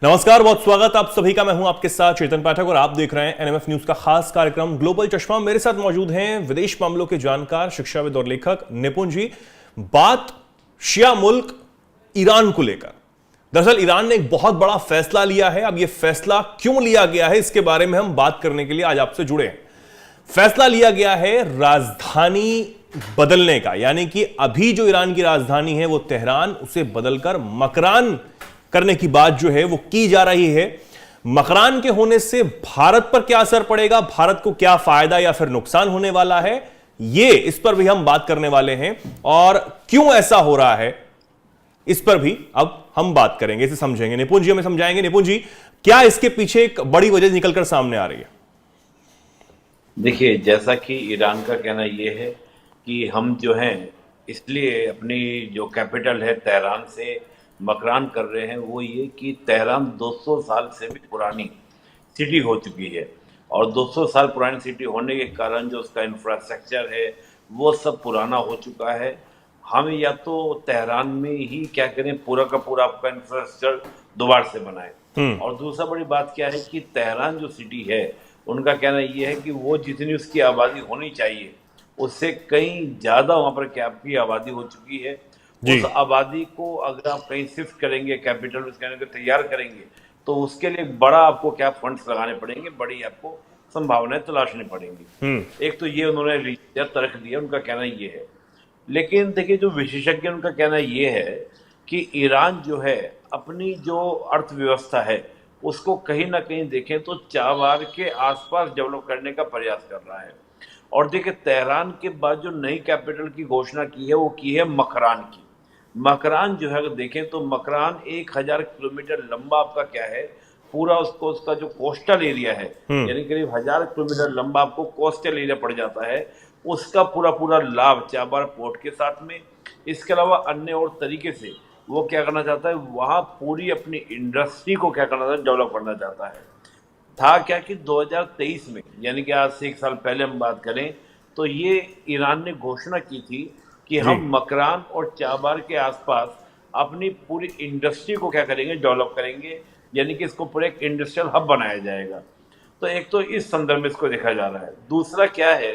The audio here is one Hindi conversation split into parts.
नमस्कार, बहुत स्वागत आप सभी का। मैं हूं आपके साथ चेतन पाठक और आप देख रहे हैं एनएमएफ न्यूज का खास कार्यक्रम ग्लोबल चश्मा। मेरे साथ मौजूद हैं विदेश मामलों के जानकार, शिक्षाविद और लेखक निपुण जी। बात शिया मुल्क ईरान को लेकर। दरअसल ईरान ने एक बहुत बड़ा फैसला लिया है। अब यह फैसला क्यों लिया गया है, इसके बारे में हम बात करने के लिए आज आपसे जुड़े हैं। फैसला लिया गया है राजधानी बदलने का, यानी कि अभी जो ईरान की राजधानी है वो तेहरान, उसे बदलकर मकरान करने की बात जो है वो की जा रही है। मकरान के होने से भारत पर क्या असर पड़ेगा, भारत को क्या फायदा या फिर नुकसान होने वाला है, ये इस पर भी हम बात करने वाले हैं। और क्यों ऐसा हो रहा है इस पर भी अब हम बात करेंगे, इसे समझेंगे। निपुण जी हमें समझाएंगे। निपुण जी, क्या इसके पीछे एक बड़ी वजह निकलकर सामने आ रही है? देखिए, जैसा कि ईरान का कहना यह है कि हम जो हैं इसलिए अपनी जो कैपिटल है तेहरान से मकरान कर रहे हैं, वो ये कि तेहरान 200 साल से भी पुरानी सिटी हो चुकी है। और 200 साल पुरानी सिटी होने के कारण जो उसका इंफ्रास्ट्रक्चर है वो सब पुराना हो चुका है। हम या तो तेहरान में ही क्या करें, पूरा का पूरा आपका इंफ्रास्ट्रक्चर दोबारा से बनाएं। और दूसरा बड़ी बात क्या है कि तेहरान जो सिटी है, उनका कहना यह है कि वो जितनी उसकी आबादी होनी चाहिए उससे कहीं ज़्यादा वहाँ पर कैप की आबादी हो चुकी है। उस आबादी को अगर आप कहीं शिफ्ट करेंगे, कैपिटल उसके तैयार करेंगे, तो उसके लिए बड़ा आपको क्या फंड्स लगाने पड़ेंगे, बड़ी आपको संभावनाएं तलाशनी पड़ेंगी। एक तो ये उन्होंने तर्क दिया, उनका कहना ये है। लेकिन देखिए, जो विशेषज्ञ उनका कहना ये है कि ईरान जो है अपनी जो अर्थव्यवस्था है उसको कहीं ना कहीं देखें तो चाबार के आसपास डेवलप करने का प्रयास कर रहा है। और देखिए, तेहरान के बाद जो नई कैपिटल की घोषणा की है वो की है मकरान की। मकरान जो है अगर देखें तो मकरान 1000 किलोमीटर लंबा आपका क्या है, पूरा उसको उसका जो कोस्टल एरिया है, यानी करीब 1000 किलोमीटर लंबा आपको कोस्टल एरिया पड़ जाता है। उसका पूरा पूरा लाभ चाबार पोर्ट के साथ में, इसके अलावा अन्य और तरीके से वो क्या करना चाहता है, वहाँ पूरी अपनी इंडस्ट्री को क्या करना चाहता है, डेवलप करना चाहता है। था क्या कि 2023 में, यानी कि आज से 1 साल पहले हम बात करें तो ये ईरान ने घोषणा की थी कि हम मकरान और चाबार के आसपास अपनी पूरी इंडस्ट्री को क्या करेंगे, डेवलप करेंगे, यानी कि इसको पूरे एक इंडस्ट्रियल हब बनाया जाएगा। तो एक तो इस संदर्भ में इसको देखा जा रहा है। दूसरा क्या है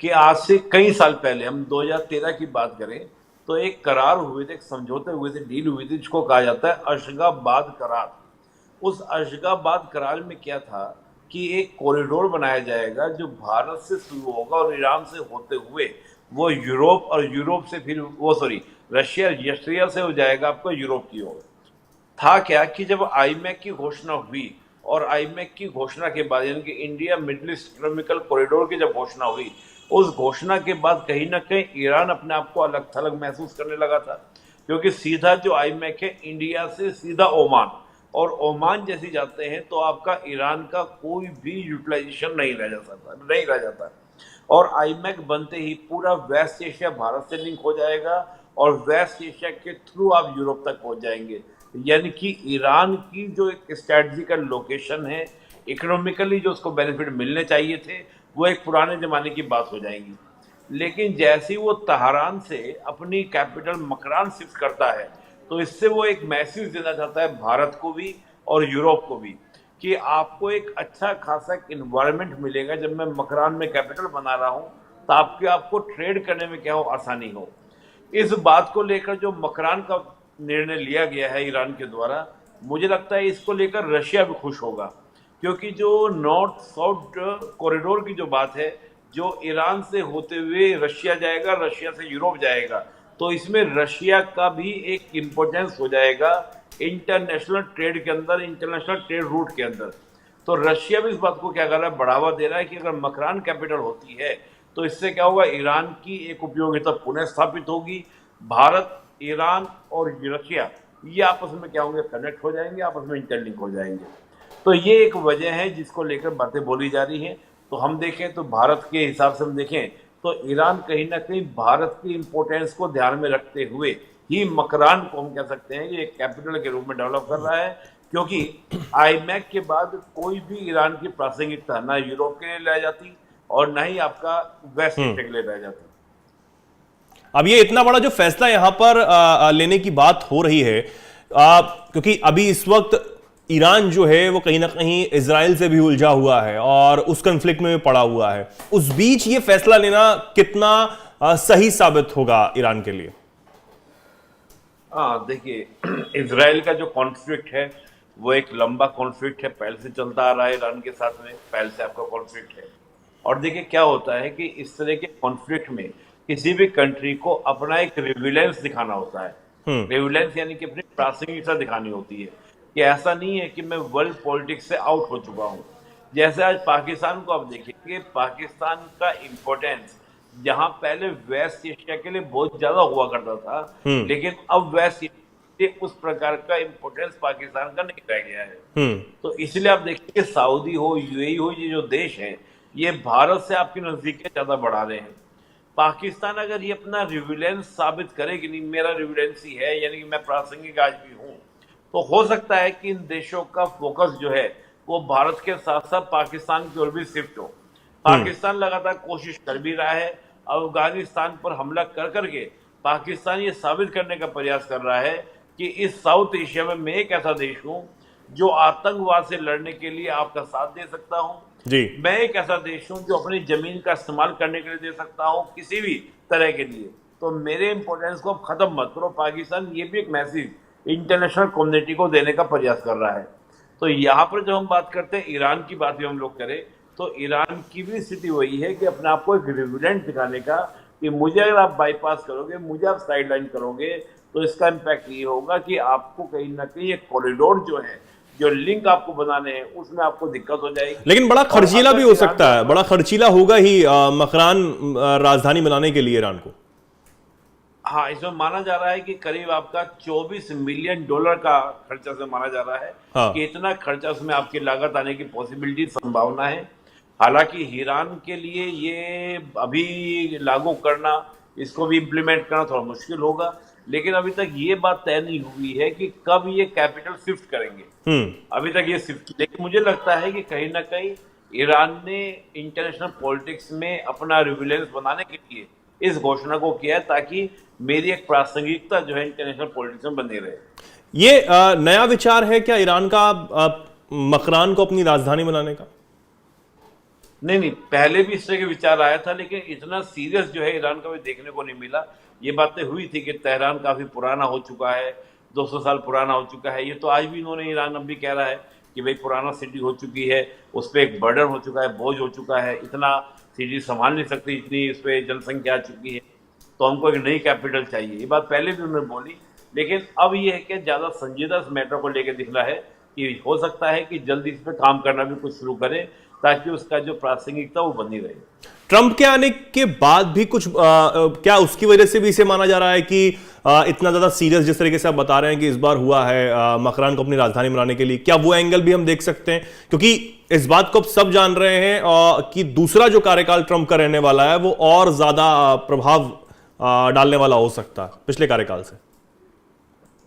कि आज से कई साल पहले, हम 2013 की बात करें तो एक करार हुए थे, एक समझौते हुए थे, डील हुई थी, जिसको कहा जाता है अशगाबाद करार। उस अशगाबाद करार में क्या था कि एक कॉरिडोर बनाया जाएगा जो भारत से शुरू होगा और ईरान से होते हुए वो यूरोप, और यूरोप से फिर वो रशिया से हो जाएगा आपको यूरोप की ओर। था क्या कि जब आईमैक की घोषणा हुई और आईमैक की घोषणा के बाद, यानी कि India middle east economical corridor की जब घोषणा हुई, उस घोषणा के बाद कहीं ना कहीं ईरान अपने आप को अलग थलग महसूस करने लगा था। क्योंकि सीधा जो आईमैक है इंडिया से सीधा ओमान, और ओमान जैसे जाते हैं तो आपका ईरान का कोई भी यूटिलाइजेशन नहीं रह जाता। और आईमैक बनते ही पूरा वेस्ट एशिया भारत से लिंक हो जाएगा और वेस्ट एशिया के थ्रू आप यूरोप तक पहुंच जाएंगे। यानी कि ईरान की जो एक स्ट्रेटजिकल लोकेशन है, इकोनॉमिकली जो उसको बेनिफिट मिलने चाहिए थे, वो एक पुराने जमाने की बात हो जाएगी। लेकिन जैसे ही वो तहरान से अपनी कैपिटल मकरान शिफ्ट करता है, तो इससे वो एक मैसेज देना चाहता है भारत को भी और यूरोप को भी कि आपको एक अच्छा खासा इन्वायरमेंट मिलेगा जब मैं मकरान में कैपिटल बना रहा हूँ, तो आपको ट्रेड करने में क्या हो, आसानी हो। इस बात को लेकर जो मकरान का निर्णय लिया गया है ईरान के द्वारा, मुझे लगता है इसको लेकर रशिया भी खुश होगा। क्योंकि जो नॉर्थ साउथ कॉरिडोर की जो बात है, जो ईरान से होते हुए रशिया जाएगा, रशिया से यूरोप जाएगा, तो इसमें रशिया का भी एक इम्पोर्टेंस हो जाएगा इंटरनेशनल ट्रेड के अंदर, इंटरनेशनल ट्रेड रूट के अंदर। तो रशिया भी इस बात को क्या कर रहा है, बढ़ावा दे रहा है कि अगर मकरान कैपिटल होती है तो इससे क्या होगा, ईरान की एक उपयोगिता पुनः स्थापित होगी। भारत, ईरान और रशिया ये आपस में क्या होंगे, कनेक्ट हो जाएंगे, आपस में इंटरलिंक हो जाएंगे। तो ये एक वजह है जिसको लेकर बातें बोली जा रही हैं। तो हम देखें तो भारत के हिसाब से हम देखें तो ईरान कहीं ना कहीं भारत की इंपोर्टेंस को ध्यान में रखते हुए ही मकरान को हम कह सकते हैं ये कैपिटल के रूप में डेवलप कर रहा है। क्योंकि आईमैक के बाद कोई भी ईरान की प्रासंगिकता ना यूरोप के लिए रह जाती और ना ही आपका वेस्ट एशिया के लिए रह जाती। अब ये इतना बड़ा जो फैसला यहां पर लेने की बात हो रही है, क्योंकि अभी इस वक्त ईरान जो है वो कहीं ना कहीं इजराइल से भी उलझा हुआ है और उस कन्फ्लिक्ट में भी पड़ा हुआ है। उस बीच ये फैसला लेना कितना सही साबित होगा ईरान के लिए? हाँ, देखिए, इसराइल का जो कॉन्फ्लिक्ट है वो एक लंबा कॉन्फ्लिक्ट है, पहले से चलता आ रहा है। ईरान के साथ में पहले से आपका कॉन्फ्लिक्ट है। और देखिए क्या होता है कि इस तरह के कॉन्फ्लिक्ट में किसी भी कंट्री को अपना एक रिविलेंस दिखाना होता है। रिविलेंस यानी कि अपनी प्रासंगिकता दिखानी होती है, कि ऐसा नहीं है कि मैं वर्ल्ड पॉलिटिक्स से आउट हो चुका हूँ। जैसे आज पाकिस्तान को आप देखिए कि पाकिस्तान का इम्पोर्टेंस जहां पहले वेस्ट एशिया के लिए बहुत ज्यादा हुआ करता था, लेकिन अब वेस्ट एशिया के लिए उस प्रकार का इम्पोर्टेंस पाकिस्तान का नहीं रह गया है। तो इसलिए आप देखिए कि सऊदी हो, यूएई हो, ये जो देश हैं ये भारत से आपकी नजदीकें ज्यादा बढ़ा रहे हैं। पाकिस्तान अगर ये अपना रिविलेंस साबित करे कि नहीं मेरा रिविलेंस ही है, यानी कि मैं प्रासंगिक आज भी हूँ, तो हो सकता है कि इन देशों का फोकस जो है वो भारत के साथ साथ पाकिस्तान की ओर भी शिफ्ट हो। पाकिस्तान लगातार कोशिश कर भी रहा है, अफगानिस्तान पर हमला कर करके पाकिस्तान ये साबित करने का प्रयास कर रहा है कि इस साउथ एशिया में मैं एक ऐसा देश हूं जो आतंकवाद से लड़ने के लिए आपका साथ दे सकता हूं जी। मैं एक ऐसा देश हूं जो अपनी जमीन का इस्तेमाल करने के लिए दे सकता हूं किसी भी तरह के लिए। तो मेरे इंपोर्टेंस को खत्म मत करो। पाकिस्तान ये भी एक मैसेज इंटरनेशनल कम्युनिटी को देने का प्रयास कर रहा है। तो यहाँ पर जब हम बात करते हैं ईरान की बात भी हम लोग करें, तो ईरान की भी स्थिति वही है कि अपने आप को एक रिविलेंट दिखाने का, कि मुझे अगर आप बाईपास करोगे, मुझे आप साइडलाइन करोगे, तो इसका इम्पैक्ट ये होगा कि आपको कहीं ना कहीं एक कॉरिडोर जो है, जो लिंक आपको बनाने हैं, उसमें आपको दिक्कत हो जाएगी। लेकिन बड़ा खर्चीला भी हो सकता है, बड़ा खर्चीला होगा ही मकरान राजधानी बनाने के लिए ईरान को। हाँ, इसमें माना जा रहा है कि करीब आपका $24 मिलियन का खर्चा से माना जा रहा है। हाँ। कि इतना खर्चा उसमें आपकी लागत आने की पॉसिबिलिटी, संभावना है। हालांकि ईरान के लिए ये अभी लागू करना, इसको भी इम्प्लीमेंट करना थोड़ा मुश्किल होगा, लेकिन अभी तक ये बात तय नहीं हुई है कि कब ये कैपिटल शिफ्ट करेंगे। अभी तक ये शिफ्ट, लेकिन मुझे लगता है कि कहीं ना कहीं ईरान ने इंटरनेशनल पॉलिटिक्स में अपना रिविलेंस बनाने के लिए इस घोषणा को किया है, ताकि मेरी एक प्रासंगिकता जो है इंटरनेशनल पॉलिटिक्स में बनी रहे। ये नया विचार है क्या ईरान का, मकरान को अपनी राजधानी बनाने का? नहीं, पहले भी इस तरह के विचार आया था, लेकिन इतना सीरियस जो है ईरान का भी देखने को नहीं मिला। ये बातें हुई थी कि तेहरान काफी पुराना हो चुका है, 200 साल पुराना हो चुका है। ये तो आज भी इन्होंने, ईरान अब भी कह रहा है कि भाई पुराना सिटी हो चुकी है, उस पर एक बर्डन हो चुका है, बोझ हो चुका है, इतना सिटी संभाल नहीं सकती, इतनी उस पर जनसंख्या आ चुकी है, तो हमको एक नई कैपिटल चाहिए। ये बात पहले भी उन्होंने बोली, लेकिन अब ये है कि ज़्यादा संजीदा इस मैटर को लेकर दिख रहा है कि हो सकता है कि जल्दी इस पर काम करना भी कुछ शुरू करें, ताकि उसका जो प्रासंगिकता वो बनी रहे। ट्रंप के आने के बाद भी कुछ क्या उसकी वजह से भी इसे माना जा रहा है कि इतना ज्यादा सीरियस जिस तरीके से आप बता रहे हैं कि इस बार हुआ है मकरान को अपनी राजधानी बनाने के लिए, क्या वो एंगल भी हम देख सकते हैं? क्योंकि इस बात को अब सब जान रहे हैं कि दूसरा जो कार्यकाल ट्रंप का रहने वाला है वो और ज्यादा प्रभाव डालने वाला हो सकता है पिछले कार्यकाल से।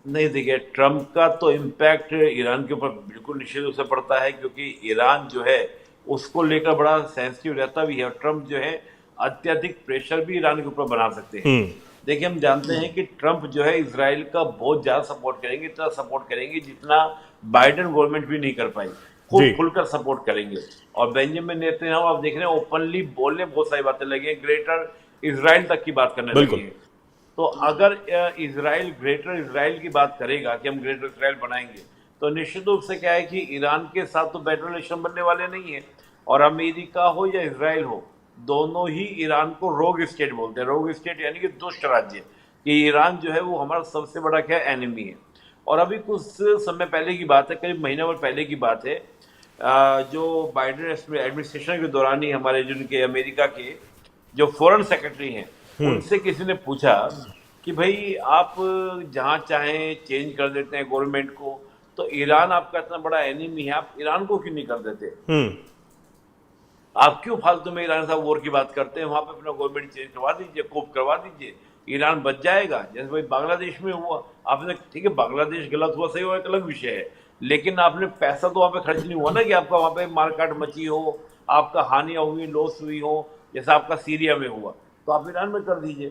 नहीं, देखिए, ट्रंप का तो इम्पैक्ट ईरान के ऊपर बिल्कुल निश्चित रूप से पड़ता है, क्योंकि ईरान जो है उसको लेकर बड़ा सेंसिटिव रहता भी है, और ट्रंप जो है अत्यधिक प्रेशर भी ईरान के ऊपर बना सकते हैं। देखिए, हम जानते हैं कि ट्रंप जो है इजराइल का बहुत ज्यादा सपोर्ट करेंगे, इतना सपोर्ट करेंगे जितना बाइडेन गवर्नमेंट भी नहीं कर पाई, खूब खुलकर सपोर्ट करेंगे। और बेंजामिन नेतन्याहू आप देख रहे हैं ओपनली बोलने बहुत सारी बातें लगे हैं, ग्रेटर इजराइल तक की बात करने लगे हैं। तो अगर इजराइल ग्रेटर इजराइल की बात करेगा कि हम ग्रेटर इजराइल बनाएंगे, तो निश्चित रूप से क्या है कि ईरान के साथ तो बेटर रिलेशन बनने वाले नहीं है। और अमेरिका हो या इजराइल हो, दोनों ही ईरान को रोग स्टेट बोलते हैं। रोग स्टेट यानी कि दुष्ट राज्य, कि ईरान जो है वो हमारा सबसे बड़ा क्या एनिमी है। और अभी कुछ समय पहले की बात है, करीब महीना भर पहले की बात है, जो बाइडेन एडमिनिस्ट्रेशन के दौरान ही हमारे जिनके अमेरिका के जो फॉरेन सेक्रेटरी हैं, उनसे किसी ने पूछा कि भाई आप जहां चाहें चेंज कर देते हैं गवर्नमेंट को, तो ईरान आपका इतना बड़ा एनिमी है, आप ईरान को क्यों नहीं कर देते? आप क्यों फालतू में ईरान साहब वॉर की बात करते हैं? वहां पे अपना गवर्नमेंट चेंज करवा दीजिए, कूप करवा दीजिए, ईरान बच जाएगा। जैसे भाई बांग्लादेश में हुआ, आपने, ठीक है बांग्लादेश गलत हुआ, सही हुआ, एक अलग विषय है, लेकिन आपने पैसा तो वहां पे खर्च नहीं हुआ ना कि आपका वहां पे मारकाट मची हो, आपका हानियां हुई, लॉस हुई हो, जैसा आपका सीरिया में हुआ, तो आप ईरान में कर दीजिए।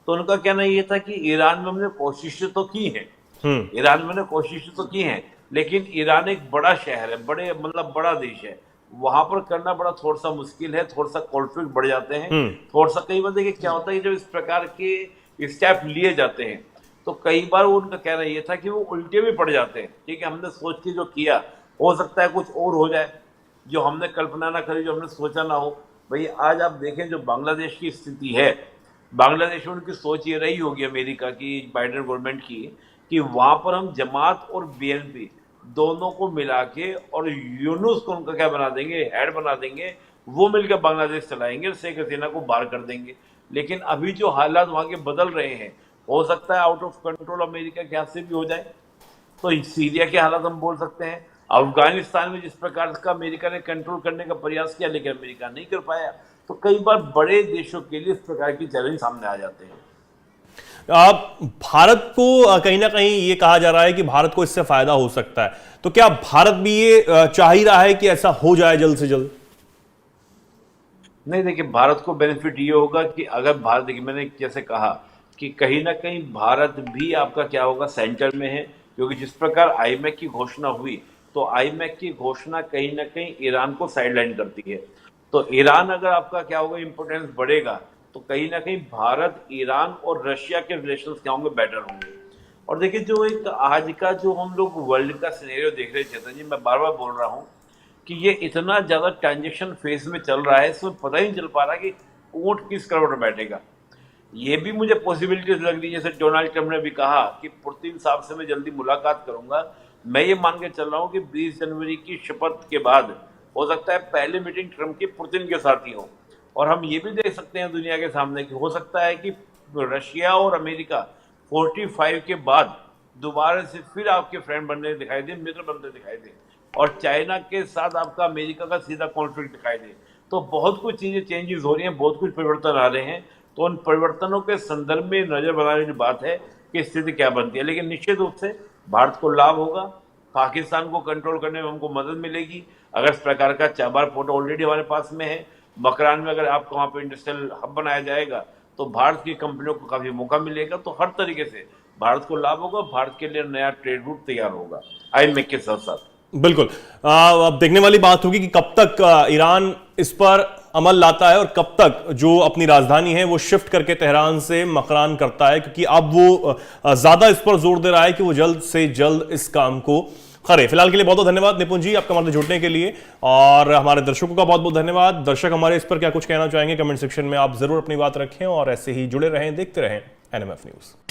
तो उनका कहना ये था कि ईरान में हमने कोशिशें तो की हैं, ईरान में ने कोशिश तो की है, लेकिन ईरान एक बड़ा शहर है, बड़े मतलब बड़ा देश है, वहां पर करना बड़ा थोड़ा सा मुश्किल है, थोड़ा सा कॉन्फ्लिक्ट बढ़ जाते हैं, थोड़ा सा कई बार देखिए क्या होता है जब इस प्रकार के स्टेप लिए जाते हैं तो कई बार वो उनका कहना ये था कि वो उल्टे भी पड़ जाते हैं। ठीक है, हमने सोच के जो किया हो सकता है कुछ और हो जाए, जो हमने कल्पना ना करी, जो हमने सोचा ना हो। भाई आज आप देखें जो बांग्लादेश की स्थिति है, बांग्लादेश में उनकी सोच ये रही होगी अमेरिका की, बाइडेन गवर्नमेंट की, कि वहां पर हम जमात और बीएनपी दोनों को मिला के और यूनुस को उनका क्या बना देंगे, हेड बना देंगे, वो मिलकर बांग्लादेश चलाएंगे, शेख हसीना को बाहर कर देंगे। लेकिन अभी जो हालात वहां के बदल रहे हैं, हो सकता है आउट ऑफ कंट्रोल अमेरिका के हाथ से भी हो जाए। तो सीरिया के हालात हम बोल सकते हैं, अफगानिस्तान में जिस प्रकार का अमेरिका ने कंट्रोल करने का प्रयास किया लेकिन अमेरिका नहीं कर पाया। तो कई बार बड़े देशों के लिए इस प्रकार की चैलेंज सामने आ जाते हैं। भारत को कहीं ना कहीं ये कहा जा रहा है कि भारत को इससे फायदा हो सकता है, तो क्या भारत भी ये चाह ही रहा है कि ऐसा हो जाए जल्द से जल्द? नहीं, देखिए भारत को बेनिफिट ये होगा कि अगर भारत, देखिए मैंने जैसे कहा कि कहीं ना कहीं भारत भी आपका क्या होगा, सेंटर में है, क्योंकि जिस प्रकार आईमैक की घोषणा हुई तो आईमैक की घोषणा कहीं ना कहीं ईरान को साइडलाइन करती है। तो ईरान अगर आपका क्या होगा, इंपोर्टेंस बढ़ेगा, तो कहीं ना कहीं भारत, ईरान और रशिया के रिलेशंस क्या होंगे, बेटर होंगे। और देखिए जो एक आज का जो हम लोग वर्ल्ड का सिनेरियो देख रहे हैं चेतन जी, मैं बार बार बोल रहा हूँ कि ये इतना ज्यादा ट्रांजेक्शन फेज में चल रहा है, इसमें पता ही नहीं चल पा रहा कि ऊंट किस करोड़ में बैठेगा। ये भी मुझे पॉसिबिलिटीज लग रही है, जैसे डोनाल्ड ट्रंप ने भी कहा कि पुतिन साहब से मैं जल्दी मुलाकात करूंगा। मैं ये मान के चल रहा हूँ कि 20 जनवरी की शपथ के बाद हो सकता है पहली मीटिंग ट्रंप की पुतिन के साथ ही हो। और हम ये भी देख सकते हैं दुनिया के सामने कि हो सकता है कि रशिया और अमेरिका 45 के बाद दोबारा से फिर आपके फ्रेंड बनने दिखाई दे, मित्र बनते दिखाई दे, और चाइना के साथ आपका अमेरिका का सीधा कॉन्फ्लिक्ट दिखाई दे। तो बहुत कुछ चीजें चेंजेस हो रही हैं, बहुत कुछ परिवर्तन आ रहे हैं। तो उन परिवर्तनों के संदर्भ में नजर बनाने की बात है कि स्थिति क्या बनती है। लेकिन निश्चित रूप से भारत को लाभ होगा, पाकिस्तान को कंट्रोल करने में हमको मदद मिलेगी। अगर इस प्रकार का चाबार पोर्ट ऑलरेडी हमारे पास में है, मकरान में अगर आपको वहाँ पे इंडस्ट्रियल हब बनाया जाएगा तो भारत की कंपनियों को काफी मौका मिलेगा। तो हर तरीके से भारत को लाभ होगा, भारत के लिए नया ट्रेड रूट तैयार होगा आईएमएफ के साथ साथ। बिल्कुल। अब देखने वाली बात होगी कि कब तक ईरान इस पर अमल लाता है और कब तक जो अपनी राजधानी है वो शिफ्ट करके तेहरान से मकरान करता है, क्योंकि अब वो ज्यादा इस पर जोर दे रहा है कि वो जल्द से जल्द इस काम को करे। फिलहाल के लिए बहुत बहुत धन्यवाद निपुण जी, आपका हमारे जुड़ने के लिए, और हमारे दर्शकों का बहुत बहुत धन्यवाद। दर्शक हमारे इस पर क्या कुछ कहना चाहेंगे कमेंट सेक्शन में आप जरूर अपनी बात रखें, और ऐसे ही जुड़े रहें, देखते रहें एनएमएफ न्यूज।